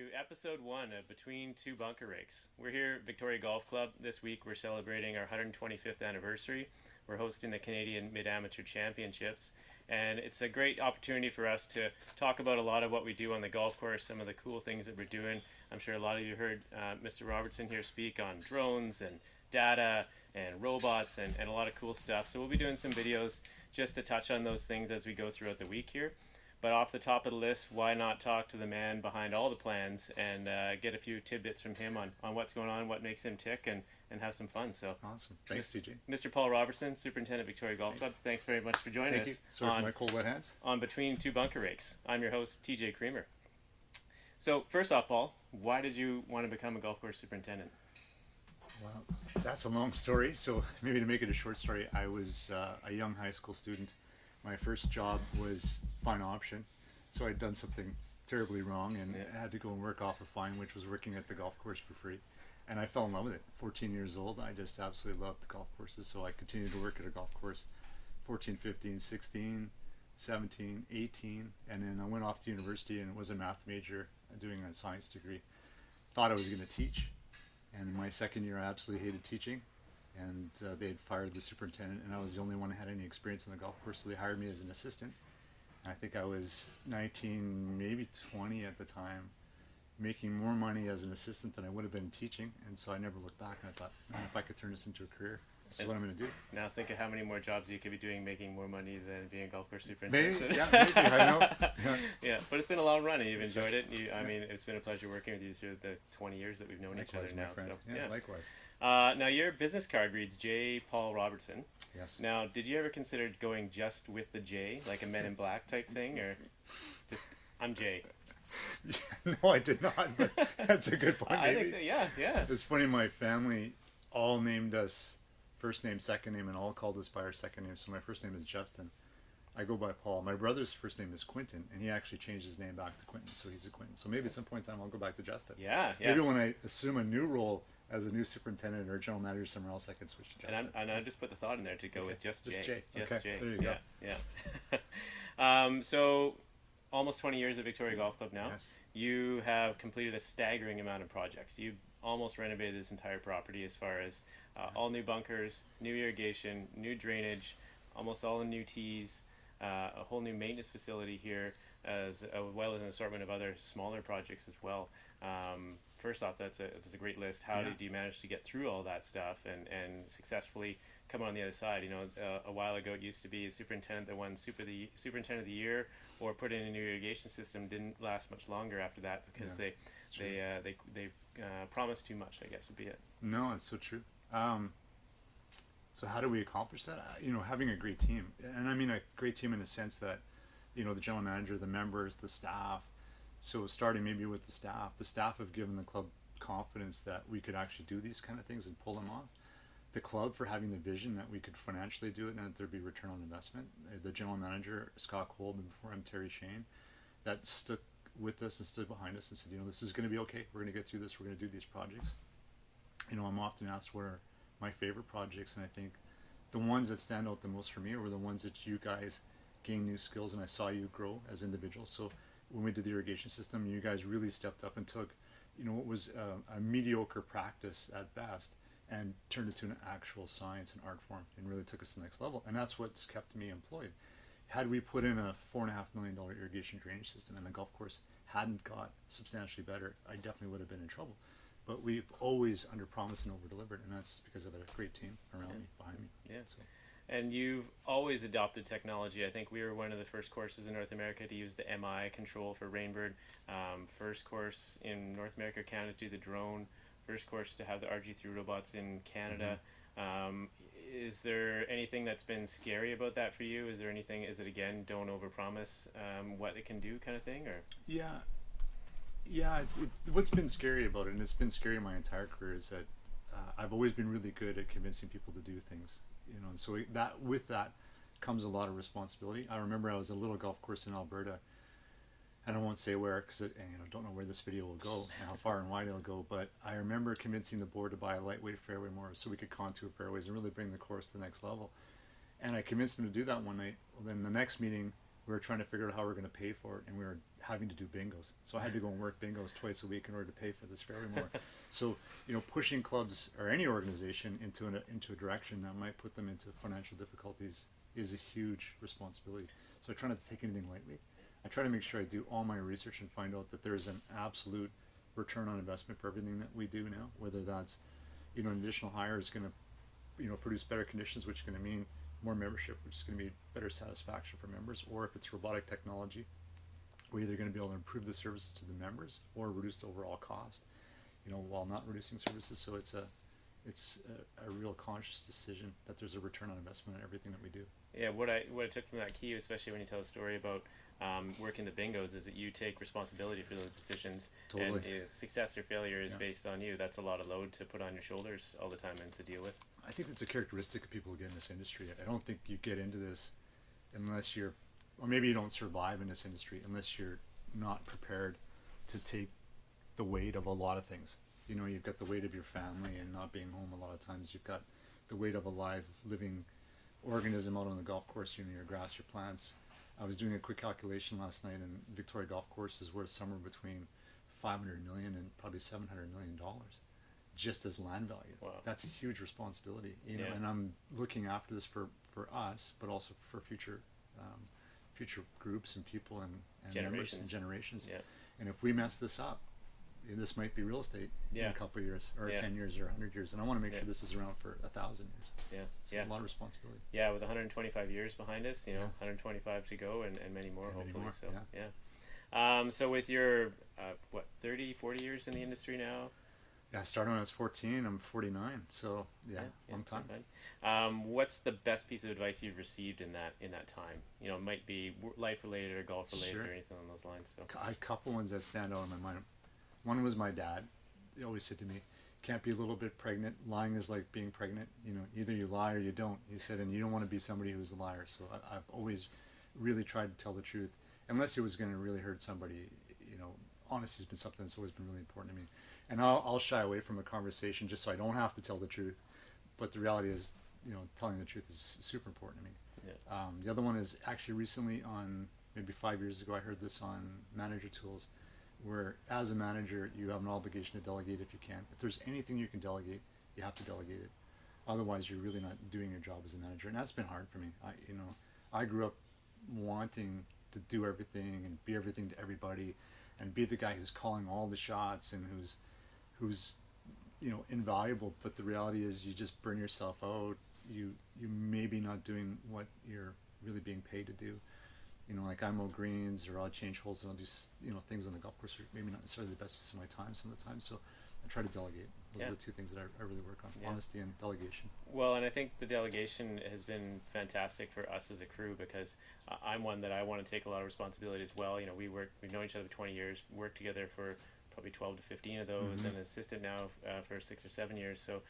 to episode 1 of Between Two Bunker Rakes. We're here at Victoria Golf Club. This week we're celebrating our 125th anniversary. We're hosting the Canadian Mid-Amateur Championships, and it's a great opportunity for us to talk about a lot of what we do on the golf course, some of the cool things that we're doing. I'm sure a lot of you heard Mr. Robertson here speak on drones and data and robots and a lot of cool stuff. So we'll be doing some videos just to touch on those things as we go throughout the week here. But off the top of the list, why not talk to the man behind all the plans and get a few tidbits from him on what's going on, what makes him tick, and have some fun. So awesome. Thanks, TJ. Mr. Paul Robertson, Superintendent, Victoria Golf Club, thanks very much for joining us. Sorry for my cold wet hands. On Between Two Bunker Rakes. I'm your host, TJ Creamer. So first off, Paul, why did you want to become a golf course superintendent? Well, that's a long story, so maybe to make it a short story, I was a young high school student. My first job was fine option, so I'd done something terribly wrong and had to go and work off a fine, which was working at the golf course for free. And I fell in love with it. 14 years old, I just absolutely loved the golf courses, so I continued to work at a golf course 14, 15, 16, 17, 18, and then I went off to university and was a math major doing a science degree. Thought I was going to teach, and in my second year I absolutely hated teaching. And they had fired the superintendent, and I was the only one who had any experience on the golf course, so they hired me as an assistant. And I think I was 19, maybe 20 at the time, making more money as an assistant than I would have been teaching. And so I never looked back, and I thought, man, if I could turn this into a career, this is what I'm going to do. Now think of how many more jobs you could be doing making more money than being a golf course superintendent. Maybe, I know. Yeah, but it's been a long run, and you've enjoyed it. I mean, it's been a pleasure working with you through the 20 years that we've known each other now. So, yeah, likewise. Now your business card reads J. Paul Robertson. Yes. Now, did you ever consider going just with the J, like a Men in Black type thing, or just I'm J? No, I did not. But that's a good point. I think that, yeah. It's funny. My family all named us first name, second name, and all called us by our second name. So my first name is Justin. I go by Paul. My brother's first name is Quentin, and he actually changed his name back to Quentin, so he's a Quentin. So maybe at some point in time I'll go back to Justin. Yeah. Maybe when I assume a new role as a new superintendent or general manager somewhere else, I can switch to Justin. And I just put the thought in there to go with just J. J. Just okay. J. There you go. Yeah. So almost 20 years at Victoria Golf Club now. Yes. You have completed a staggering amount of projects. You almost renovated this entire property as far as all new bunkers, new irrigation, new drainage, almost all the new tees, a whole new maintenance facility here, as well as an assortment of other smaller projects as well. First off, that's a great list. How did you manage to get through all that stuff and successfully come on the other side? You know, a while ago it used to be a superintendent that won superintendent of the year or put in a new irrigation system didn't last much longer after that because they promised too much, I guess would be it. No, it's so true. So how do we accomplish that? You know, having a great team, and I mean a great team in the sense that, you know, the general manager, the members, the staff. So starting maybe with the staff have given the club confidence that we could actually do these kind of things and pull them off. The club for having the vision that we could financially do it and that there'd be return on investment. The general manager, Scott Kolb, and before him, Terry Shane, that stuck with us and stood behind us and said, you know, this is going to be okay. We're going to get through this. We're going to do these projects. You know, I'm often asked what are my favorite projects, and I think the ones that stand out the most for me were the ones that you guys gain new skills and I saw you grow as individuals. So when we did the irrigation system, you guys really stepped up and took, you know, what was a mediocre practice at best and turned it to an actual science and art form and really took us to the next level. And that's what's kept me employed. Had we put in a $4.5 million irrigation drainage system and the golf course hadn't got substantially better, I definitely would have been in trouble. But we've always under-promised and over-delivered, and that's because of a great team around me, behind me. Yeah. So. And you've always adopted technology. I think we were one of the first courses in North America to use the MI control for Rainbird. First course in North America, Canada to do the drone. First course to have the RG3 robots in Canada. Mm-hmm. Is there anything that's been scary about that for you? Is it again, don't overpromise what it can do kind of thing? Or what's been scary about it, and it's been scary my entire career, is that I've always been really good at convincing people to do things. You know, and so with that comes a lot of responsibility. I remember I was at a little golf course in Alberta, and I won't say where because I don't know where this video will go and how far and wide it'll go, but I remember convincing the board to buy a lightweight fairway mower so we could contour fairways and really bring the course to the next level. And I convinced them to do that one night. Well, then the next meeting, we were trying to figure out how we were going to pay for it, and we were having to do bingos. So I had to go and work bingos twice a week in order to pay for this fairway mower. So, you know, pushing clubs or any organization into a direction that might put them into financial difficulties is a huge responsibility. So I try not to take anything lightly. I try to make sure I do all my research and find out that there's an absolute return on investment for everything that we do now, whether that's, you know, an additional hire is going to, you know, produce better conditions, which is going to mean more membership, which is going to be better satisfaction for members, or if it's robotic technology, we're either going to be able to improve the services to the members or reduce the overall cost, you know, while not reducing services. So it's a real conscious decision that there's a return on investment in everything that we do. Yeah, what I took from that key, especially when you tell a story about working the bingos, is that you take responsibility for those decisions. Totally. And success or failure is based on you. That's a lot of load to put on your shoulders all the time and to deal with. I think it's a characteristic of people who get in this industry. I don't think you get into this unless you're, or maybe you don't survive in this industry unless you're not prepared to take the weight of a lot of things. You know, you've got the weight of your family and not being home a lot of times. You've got the weight of a live, living organism out on the golf course, you know, your grass, your plants. I was doing a quick calculation last night, and Victoria Golf Course is worth somewhere between $500 million and probably $700 million just as land value. Wow. That's a huge responsibility, you know, and I'm looking after this for us, but also for future groups and people and members and generations. Yeah. And if we mess this up, this might be real estate in a couple of years, or 10 years, or 100 years, and I want to make sure this is around for 1,000 years. Yeah, a lot of responsibility. Yeah, with 125 years behind us, you know, 125 to go, and many more, hopefully. Many more. So so with your 30, 40 years in the industry now. Yeah, I started when I was 14. I'm 49, so long time. What's the best piece of advice you've received in that time? You know, it might be life related or golf related or anything along those lines. So a couple ones that stand out in my mind. One was my dad. He always said to me, "Can't be a little bit pregnant. Lying is like being pregnant. You know, either you lie or you don't." He said, and you don't want to be somebody who's a liar. So I've always really tried to tell the truth, unless it was going to really hurt somebody. You know, honesty has been something that's always been really important to me. And I'll shy away from a conversation just so I don't have to tell the truth. But the reality is, you know, telling the truth is super important to me. Yeah. The other one is actually recently, on maybe 5 years ago, I heard this on Manager Tools, where as a manager you have an obligation to delegate if you can. If there's anything you can delegate, you have to delegate it. Otherwise, you're really not doing your job as a manager, and that's been hard for me. I grew up wanting to do everything and be everything to everybody, and be the guy who's calling all the shots and who's you know, invaluable. But the reality is, you just burn yourself out. You maybe not doing what you're really being paid to do. You know, like I mow greens, or I'll change holes, and I'll do, you know, things on the golf course, maybe not necessarily the best use of my time some of the time. So I try to delegate. Those are the two things that I really work on: honesty and delegation. Well, and I think the delegation has been fantastic for us as a crew, because I'm one that I want to take a lot of responsibility as well. You know, we've known each other for 20 years, worked together for probably 12 to 15 of those, and assistant now for 6 or 7 years. So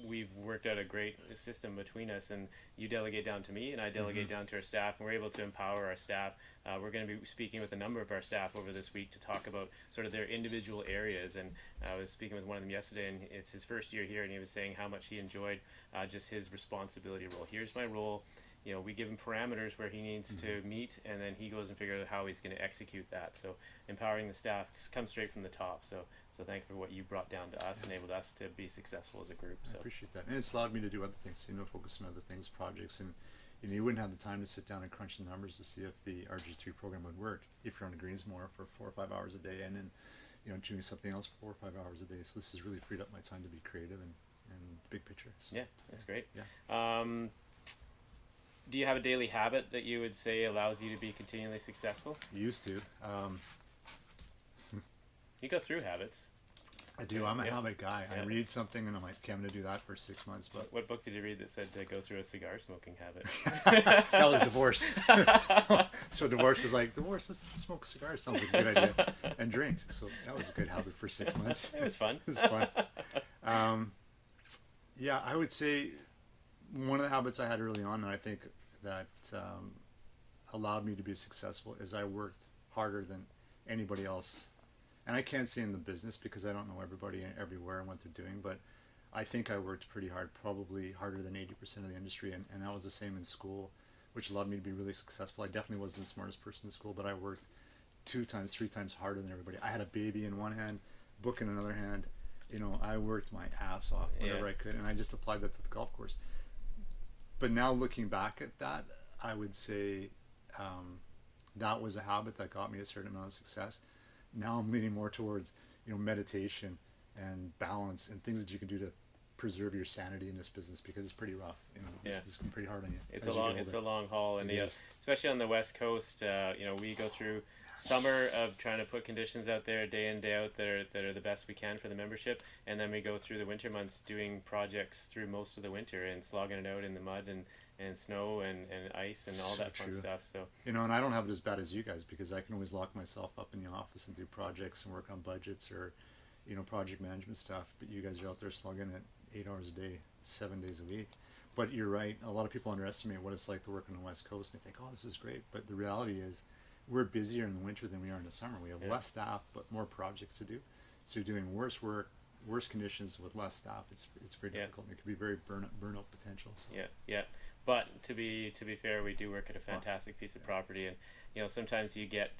we've worked out a great system between us, and you delegate down to me and I delegate down to our staff, and we're able to empower our staff. We're going to be speaking with a number of our staff over this week to talk about sort of their individual areas, and I was speaking with one of them yesterday, and it's his first year here, and he was saying how much he enjoyed just his responsibility role. Here's my role. You know, we give him parameters where he needs to meet, and then he goes and figures out how he's going to execute that. So empowering the staff comes straight from the top. So thank you for what you brought down to us, enabled us to be successful as a group. I appreciate that. And it's allowed me to do other things, you know, focus on other things, projects, and you know, you wouldn't have the time to sit down and crunch the numbers to see if the RG3 program would work if you're on the greens more for 4 or 5 hours a day, and then, you know, doing something else for 4 or 5 hours a day. So this has really freed up my time to be creative and big picture. So, yeah, that's great. Yeah. Do you have a daily habit that you would say allows you to be continually successful? Used to. You go through habits. I do. I'm a habit guy. I read something and I'm like, okay, I'm going to do that for 6 months. But what book did you read that said to go through a cigar smoking habit? That was Divorce. so Divorce is like, Divorce, let's smoke cigars. Sounds like a good idea. And drink. So that was a good habit for 6 months. It was fun. It was fun. Yeah, I would say one of the habits I had early on, and I think that allowed me to be successful, is I worked harder than anybody else. And I can't say in the business because I don't know everybody everywhere and what they're doing, but I think I worked pretty hard, probably harder than 80% of the industry, and that was the same in school which allowed me to be really successful. I definitely wasn't the smartest person in school, but I worked 2 times, 3 times harder than everybody. I had a baby in one hand, book in another hand. You know, I worked my ass off whenever I could, and I just applied that to the golf course. But now looking back at that, I would say that was a habit that got me a certain amount of success. Now I'm leaning more towards, you know, meditation and balance and things that you can do to preserve your sanity in this business, because it's pretty rough. You know, this is pretty hard on you. It's a long haul, and especially on the West Coast. You know, we go through summer of trying to put conditions out there day in, day out that are the best we can for the membership, and then we go through the winter months doing projects through most of the winter and slogging it out in the mud and snow and ice and all that fun stuff. So, you know, and I don't have it as bad as you guys, because I can always lock myself up in the office and do projects and work on budgets or, you know, project management stuff. But you guys are out there slugging it 8 hours a day, 7 days a week. But you're right, a lot of people underestimate what it's like to work on the West Coast, and they think, oh, this is great. But the reality is, we're busier in the winter than we are in the summer. We have less staff, but more projects to do. So you're doing worse work, worse conditions with less staff. It's very difficult. It can be very burnout potential. So. Yeah. But to be fair, we do work at a fantastic piece of property, and you know, sometimes you get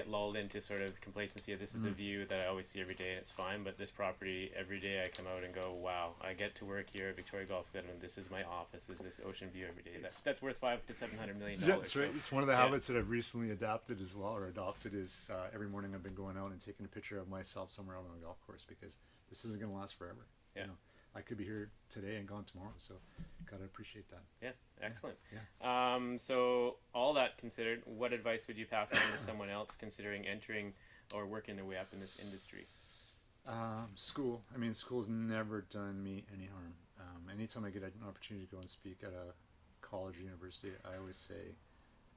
lulled into sort of complacency of this is the view that I always see every day, and it's fine. But this property, every day I come out and go, wow, I get to work here at Victoria Golf Club, and this is my office. Is this ocean view every day? That's worth $500 to $700 million. Yeah, that's right. So, it's one of the habits that I've recently adopted as well, or adopted, is every morning I've been going out and taking a picture of myself somewhere out on the golf course, because this isn't going to last forever. Yeah. You know, I could be here today and gone tomorrow, so gotta appreciate that. Yeah, excellent. Yeah. So all that considered, what advice would you pass on to someone else considering entering or working their way up in this industry? School. I mean, school's never done me any harm. Anytime I get an opportunity to go and speak at a college or university, I always say,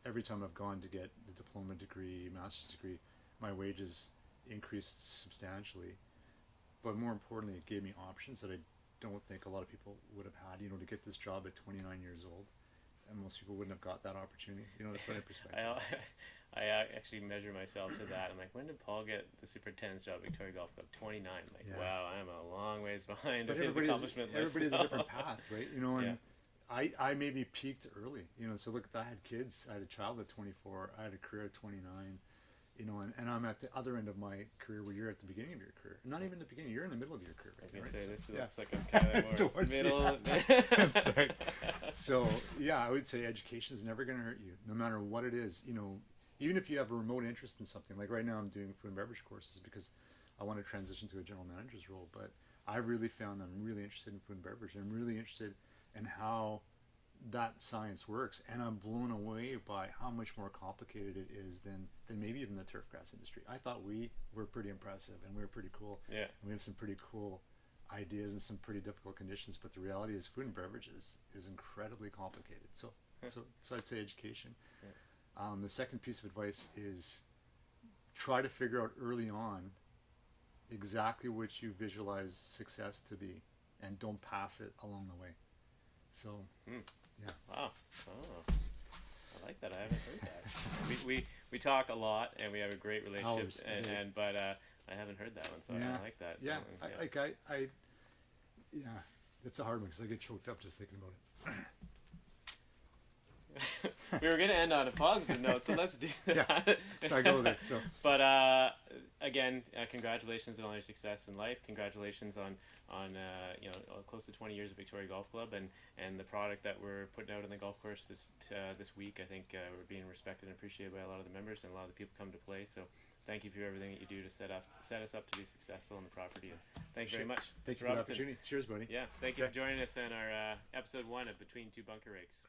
every time I've gone to get the diploma degree, master's degree, my wages increased substantially. But more importantly, it gave me options that I don't think a lot of people would have had. You know, to get this job at 29 years old, and most people wouldn't have got that opportunity. You know, to put it in perspective. I actually measure myself to that. I'm like, when did Paul get the superintendent's job at Victoria Golf Club? 29. I'm like, wow, I'm a long ways behind of his accomplishment list. Everybody has a different path, right? You know, and I maybe peaked early. You know, so look, I had kids. I had a child at 24. I had a career at 29. You know, and I'm at the other end of my career where you're at the beginning of your career. Not even the beginning, you're in the middle of your career. Right? I was going to say, this looks like I'm kind of more middle. That's right. So, yeah, I would say education is never going to hurt you, no matter what it is. You know, even if you have a remote interest in something. Like right now I'm doing food and beverage courses because I want to transition to a general manager's role. But I really found I'm really interested in food and beverage. I'm really interested in how that science works, and I'm blown away by how much more complicated it is than maybe even the turfgrass industry. I thought we were pretty impressive and we were pretty cool. Yeah. And we have some pretty cool ideas and some pretty difficult conditions, but the reality is food and beverage is incredibly complicated. So I'd say education. Yeah. The second piece of advice is try to figure out early on exactly what you visualize success to be, and don't pass it along the way. So, yeah. Wow. Oh, I like that. I haven't heard that. we talk a lot, and we have a great relationship, but I haven't heard that one, so I like that. Yeah. Yeah, it's a hard one because I get choked up just thinking about it. We were going to end on a positive note, so let's do that. Yeah, let's not go there. So. But again, congratulations on all your success in life. Congratulations on close to 20 years of Victoria Golf Club, and the product that we're putting out on the golf course this week. I think we're being respected and appreciated by a lot of the members, and a lot of the people come to play. So thank you for everything that you do to set us up to be successful on the property. And thank you very much. Thank you for the opportunity. Cheers, buddy. Yeah, thank you for joining us on our episode 1 of Between Two Bunker Rakes.